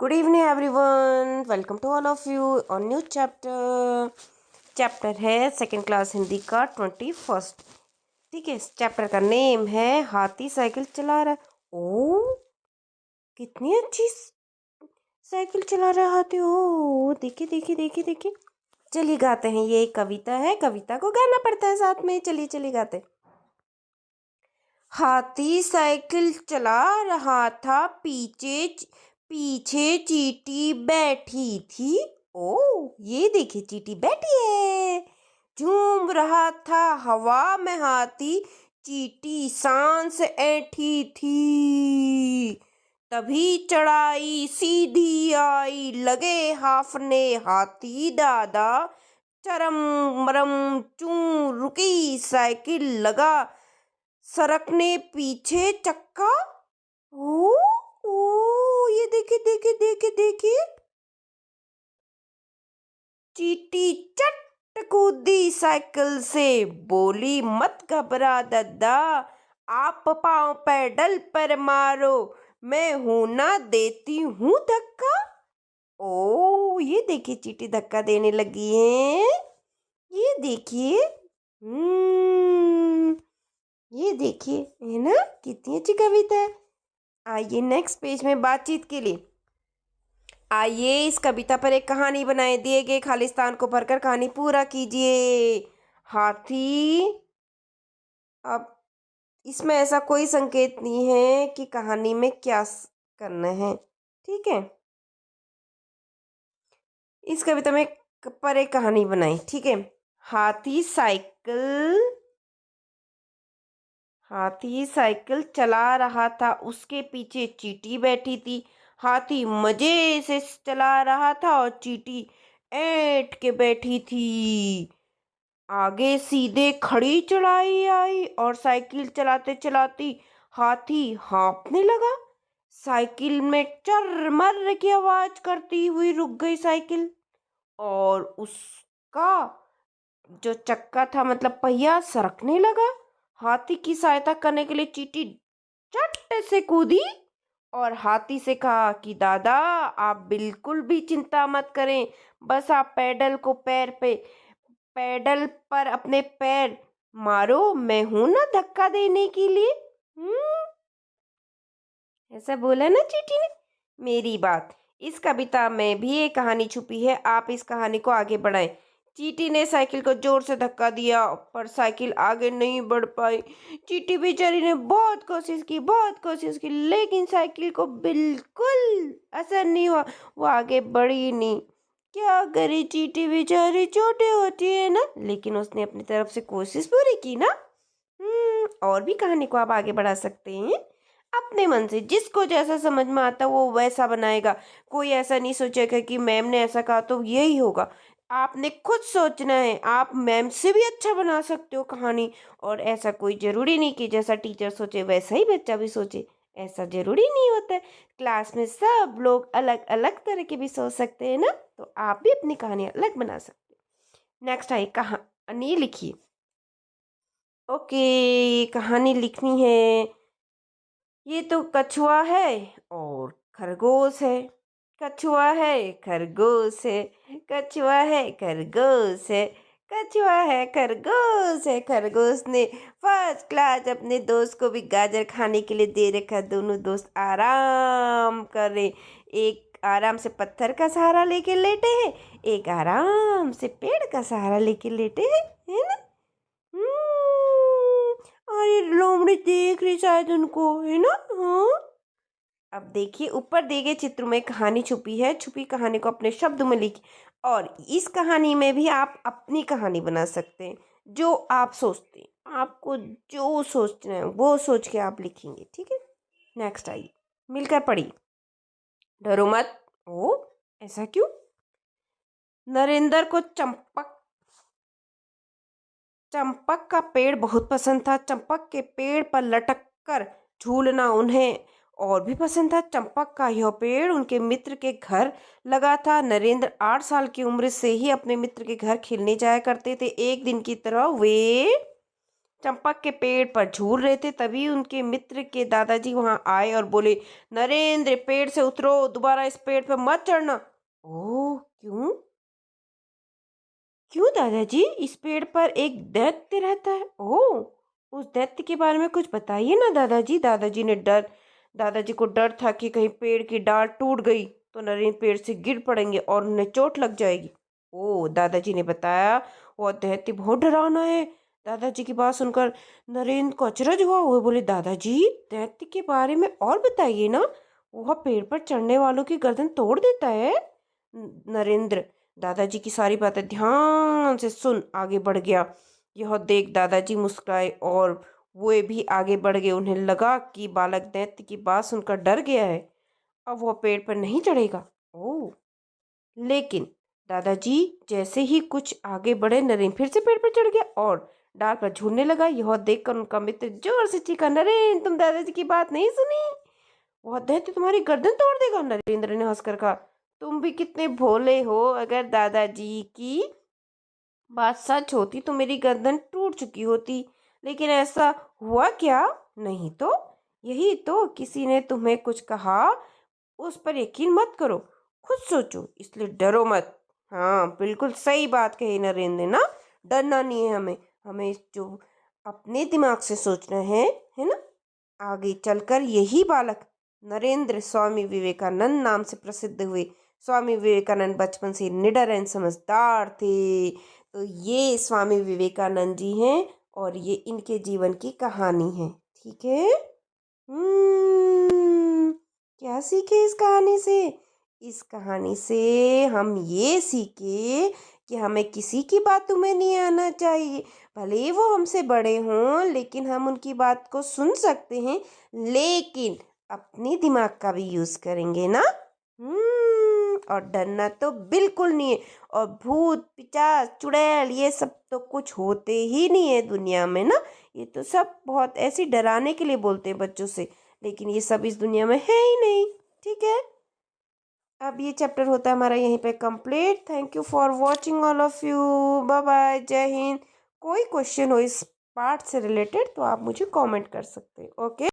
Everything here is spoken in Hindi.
Good evening, everyone. Welcome to all of you on new chapter. Chapter है सेकेंड क्लास हिंदी का 21st। ठीक है, इस चैप्टर का नेम है हाथी साइकिल चला रहा है। ओ, कितनी अच्छी साइकिल चला रहा हाथी। ओ, देखिए देखिए देखिए देखिए। चलिए गाते हैं, ये एक कविता है, कविता को गाना पड़ता है साथ में। चलिए चलिए गाते। हाथी साइकिल चला रहा था, पीछे पीछे चींटी बैठी थी। ओ, ये देखिए चींटी बैठी है। झूम रहा था हवा में हाथी, चींटी सांस ऐंठी थी। तभी चढ़ाई सीधी आई, लगे हाफने हाथी दादा। चरम मरम चू रुकी साइकिल, लगा सरकने पीछे चक्का। ओ ओ, ये देखिए देखिए देखिए देखिए। चींटी चट कूदी साइकिल से, बोली मत घबरा दादा, आप पाँव पैडल पर मारो, मैं हूं ना देती हूँ धक्का। ओ, ये देखिए चींटी धक्का देने लगी है। ये देखिए। ये देखिए, है ना, कितनी अच्छी कविता है। आइए नेक्स्ट पेज में बातचीत के लिए। आइए इस कविता पर एक कहानी बनाए, दिए गए खाली स्थान को भरकर कहानी पूरा कीजिए। हाथी। अब इसमें ऐसा कोई संकेत नहीं है कि कहानी में क्या करना है। ठीक है, इस कविता में पर एक कहानी बनाई। ठीक है। हाथी साइकिल हाथी साइकिल चला रहा था, उसके पीछे चींटी बैठी थी। हाथी मजे से चला रहा था और चींटी ऐंठ के बैठी थी। आगे सीधे खड़ी चढ़ाई आई और साइकिल चलाते चलाते हाथी हाँफने लगा। साइकिल में चर की आवाज करती हुई रुक गई साइकिल, और उसका जो चक्का था, मतलब पहिया, सरकने लगा। हाथी की सहायता करने के लिए चींटी झट से कूदी और हाथी से कहा कि दादा, आप बिल्कुल भी चिंता मत करें, बस आप पैडल पर अपने पैर मारो, मैं हूं ना धक्का देने के लिए। ऐसा बोला ना चींटी ने। मेरी बात, इस कविता में भी एक कहानी छुपी है, आप इस कहानी को आगे बढ़ाएं। चींटी ने साइकिल को जोर से धक्का दिया, पर साइकिल आगे नहीं बढ़ पाई। चींटी बेचारी ने बहुत कोशिश की, लेकिन साइकिल को बिल्कुल असर नहीं हुआ, वो आगे बढ़ी ही नहीं। क्या करे, चींटी बेचारी छोटी होती है ना, लेकिन उसने अपनी तरफ से कोशिश पूरी की ना। और भी कहानी को आप आगे बढ़ा सकते हैं अपने मन से। जिसको जैसा समझ में आता वो वैसा बनाएगा। कोई ऐसा नहीं सोचेगा कि मैम ने ऐसा कहा तो यही होगा। आपने खुद सोचना है, आप मैम से भी अच्छा बना सकते हो कहानी। और ऐसा कोई जरूरी नहीं कि जैसा टीचर सोचे वैसा ही बच्चा भी सोचे, ऐसा जरूरी नहीं होता है। क्लास में सब लोग अलग अलग तरह के भी सोच सकते हैं ना, तो आप भी अपनी कहानी अलग बना सकते हैं। नेक्स्ट आई कहानी लिखिए। ओके, कहानी लिखनी है। ये तो कछुआ है और खरगोश है। कछुआ है खरगोश है, कछुआ है खरगोश है, कछुआ है खरगोश है। खरगोश ने फर्स्ट क्लास अपने दोस्त को भी गाजर खाने के लिए दे रखा। दोनों दोस्त आराम कर रहे। एक आराम से पत्थर का सहारा लेके लेटे हैं, एक आराम से पेड़ का सहारा लेके लेटे हैं, है ना। अरे लोमड़ी देख रही शायद उनको, है ना। हाँ, अब देखिए ऊपर दिए गए चित्र में कहानी छुपी है। छुपी कहानी को अपने शब्द में लिखिए, और इस कहानी में भी आप अपनी कहानी बना सकते हैं। जो आप सोचते हैं, आपको जो सोचना है वो सोच के आप लिखेंगे। ठीक है, नेक्स्ट आइए, मिलकर पढ़िए। डरो मत। ओ, ऐसा क्यों? नरेंद्र को चंपक का पेड़ बहुत पसंद था। चंपक के पेड़ पर लटक कर झूलना उन्हें और भी पसंद था। चंपक का यह पेड़ उनके मित्र के घर लगा था। नरेंद्र 8 साल की उम्र से ही अपने मित्र के घर खेलने जाया करते थे। एक दिन की तरह वे चंपक के पेड़ पर झूल रहे थे। तभी उनके मित्र के दादाजी वहां आए और बोले, नरेंद्र, पेड़ से उतरो, दोबारा इस पेड़ पर मत चढ़ना। ओह, क्यों? क्यों दादाजी? इस पेड़ पर एक दैत्य रहता है। ओह, उस दैत्य के बारे में कुछ बताइए ना दादाजी। दादाजी को डर था कि कहीं पेड़ की डाल टूट गई तो नरेंद्र पेड़ से गिर पड़ेंगे और उन्हें चोट लग जाएगी। ओह, दादाजी ने बताया, वह दैत्य बहुत डरावना है। दादाजी की बात सुनकर नरेंद्र को अचरज हुआ। वो बोले, दादाजी, दैत्य के बारे में और बताइए ना। वह पेड़ पर चढ़ने वालों की गर्दन तोड़ देता है। नरेंद्र दादाजी की सारी बातें ध्यान से सुन आगे बढ़ गया। यह देख दादाजी मुस्कुराए और वे भी आगे बढ़ गए। उन्हें लगा कि बालक दैत्य की बात सुनकर डर गया है, अब वह पेड़ पर नहीं चढ़ेगा। ओह, लेकिन दादाजी जैसे ही कुछ आगे बढ़े, नरेंद्र फिर से पेड़ पर चढ़ गया और डाल पर झूलने लगा। यह देखकर उनका मित्र जोर से चीखा, नरेंद्र, तुम दादाजी की बात नहीं सुनी? वह दैत्य तुम्हारी गर्दन तोड़ देगा। नरेंद्र ने हंसकर कहा, तुम भी कितने भोले हो। अगर दादाजी की बात सच होती तो मेरी गर्दन टूट चुकी होती, लेकिन ऐसा हुआ क्या? नहीं तो। यही तो, किसी ने तुम्हें कुछ कहा, उस पर यकीन मत करो, खुद सोचो, इसलिए डरो मत। हाँ, बिल्कुल सही बात कही नरेंद्र ने ना। डरना नहीं है हमें, हमें जो अपने दिमाग से सोचना है ना। आगे चलकर यही बालक नरेंद्र स्वामी विवेकानंद नाम से प्रसिद्ध हुए। स्वामी विवेकानंद बचपन से निडर एवं समझदार थे। तो ये स्वामी विवेकानंद जी हैं और ये इनके जीवन की कहानी है। ठीक है। क्या सीखे इस कहानी से? इस कहानी से हम ये सीखे कि हमें किसी की बातों में नहीं आना चाहिए। भले ही वो हमसे बड़े हों, लेकिन हम उनकी बात को सुन सकते हैं, लेकिन अपनी दिमाग का भी यूज करेंगे ना। और डरना तो बिल्कुल नहीं है। और भूत, पिशाच, चुड़ैल, ये सब तो कुछ होते ही नहीं है दुनिया में ना। ये तो सब बहुत ऐसे डराने के लिए बोलते हैं बच्चों से, लेकिन ये सब इस दुनिया में है ही नहीं। ठीक है। अब ये चैप्टर होता है हमारा यहीं पे complete. Thank you for watching all of you. Bye bye, जय हिंद। कोई क्वेश्चन हो इस पार्ट से रिलेटेड तो आप मुझे कमेंट कर सकते हैं। ओके।